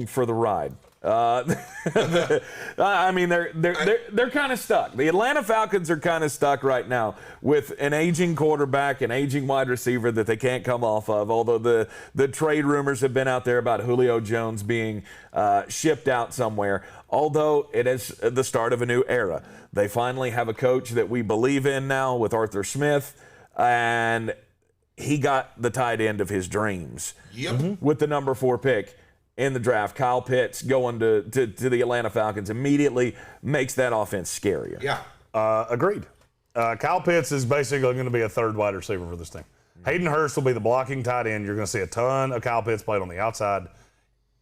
for the ride. I mean, they're kind of stuck. The Atlanta Falcons are kind of stuck right now with an aging quarterback, an aging wide receiver that they can't come off of. Although the trade rumors have been out there about Julio Jones being shipped out somewhere. Although it is the start of a new era. They finally have a coach that we believe in now with Arthur Smith, and he got the tight end of his dreams with the number 4 pick in the draft. Kyle Pitts going to the Atlanta Falcons immediately makes that offense scarier. Yeah. Agreed. Kyle Pitts is basically going to be a third wide receiver for this team. Hayden Hurst will be the blocking tight end. You're going to see a ton of Kyle Pitts played on the outside.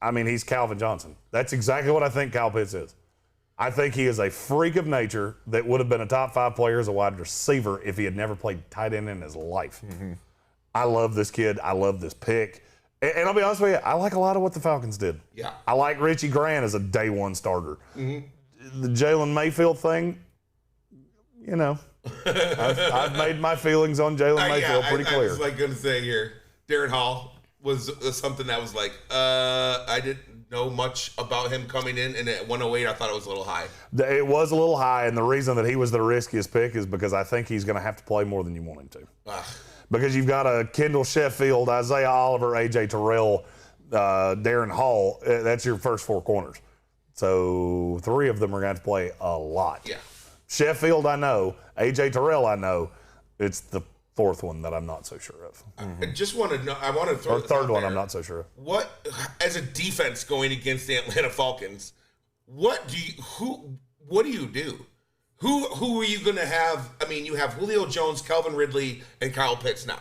I mean, he's Calvin Johnson. That's exactly what I think Kyle Pitts is. I think he is a freak of nature that would have been a top 5 player as a wide receiver if he had never played tight end in his life. I love this kid. I love this pick. And I'll be honest with you, I like a lot of what the Falcons did. Yeah. I like Richie Grant as a day 1 starter. The Jalen Mayfield thing, you know, I've made my feelings on Jalen Mayfield pretty clear. I was going to say here, Darren Hall was something that was like, I didn't know much about him coming in, and at 108, I thought it was a little high. It was a little high, and the reason that he was the riskiest pick is because I think he's going to have to play more than you want him to. Because you've got a Kendall Sheffield, Isaiah Oliver, A.J. Terrell, Darren Hall. That's your first 4 corners. So 3 of them are going to have to play a lot. Yeah. Sheffield, I know. A.J. Terrell, I know. It's the 4th one that I'm not so sure of. I just want to know. I want to throw. Or 3rd one, I'm not so sure of. What, as a defense going against the Atlanta Falcons, what do you do? Who are you going to have? I mean, you have Julio Jones, Calvin Ridley, and Kyle Pitts now.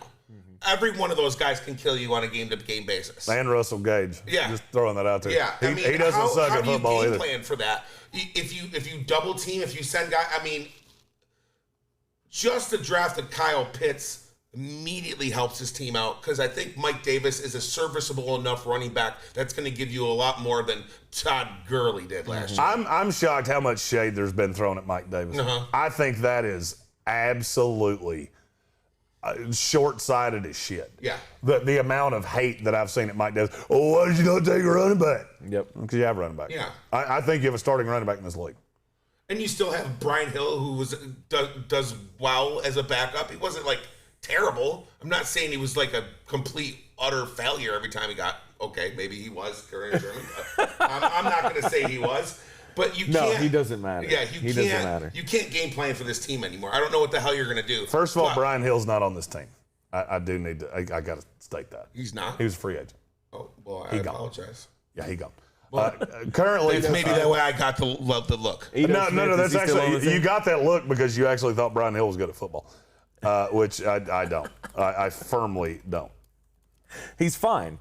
Every one of those guys can kill you on a game-to-game basis. And Russell Gage. Yeah. Just throwing that out there. Yeah. He doesn't suck at football either. How do you game plan for that? If you double team, if you send guys, I mean, just the draft of Kyle Pitts immediately helps his team out because I think Mike Davis is a serviceable enough running back that's going to give you a lot more than Todd Gurley did last year. I'm shocked how much shade there's been thrown at Mike Davis. I think that is absolutely short-sighted as shit. Yeah. The amount of hate that I've seen at Mike Davis. Oh, why did you not take a running back? Yep. Because you have a running back. Yeah. I think you have a starting running back in this league. And you still have Brian Hill, who does well as a backup. He wasn't like terrible. I'm not saying he was like a complete utter failure every time he got. Okay, maybe he was during German. I'm not going to say he was, but you can't. No, he doesn't matter. Yeah, he doesn't matter. You can't game plan for this team anymore. I don't know what the hell you're going to do. First of all, Brian Hill's not on this team. I do need to. I got to state that He's not. he was a free agent. Oh well, I apologize. Yeah, he gone. Currently, It's maybe that way I got the look. No. That's actually you got that look because you actually thought Brian Hill was good at football, which I don't. I firmly don't. He's fine.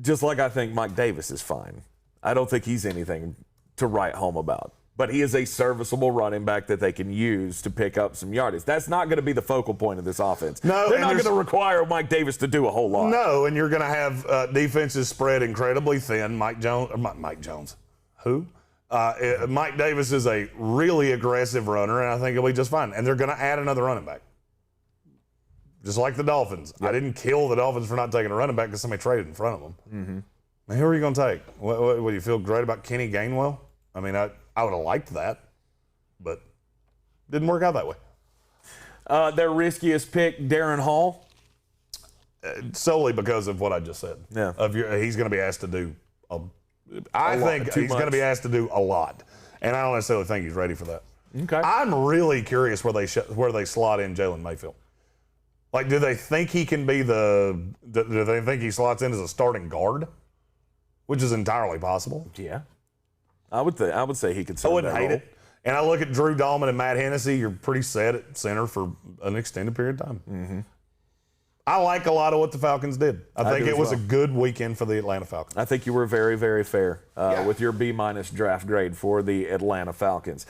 Just like I think Mike Davis is fine. I don't think he's anything to write home about. But he is a serviceable running back that they can use to pick up some yardage. That's not going to be the focal point of this offense. No, they're not going to require Mike Davis to do a whole lot. No, and you're going to have defenses spread incredibly thin. Mike Jones. Who? Mike Davis is a really aggressive runner, and I think he'll be just fine. And they're going to add another running back. Just like the Dolphins. Yep. I didn't kill the Dolphins for not taking a running back because somebody traded in front of them. Man, who are you going to take? What, do you feel great about Kenny Gainwell? I mean, I would have liked that, but didn't work out that way. Their riskiest pick, Darren Hall? Solely because of what I just said. Yeah. He's going to be asked to do I think he's going to be asked to do a lot, and I don't necessarily think he's ready for that. Okay. I'm really curious where they slot in Jalen Mayfield. Like, do they think he can be do they think he slots in as a starting guard? Which is entirely possible. Yeah. I would say he could serve I wouldn't that hate role. it. And I look at Drew Dahlman and Matt Hennessy, you're pretty set at center for an extended period of time. I like a lot of what the Falcons did. I think it was a good weekend for the Atlanta Falcons. I think you were very, very fair with your B- draft grade for the Atlanta Falcons.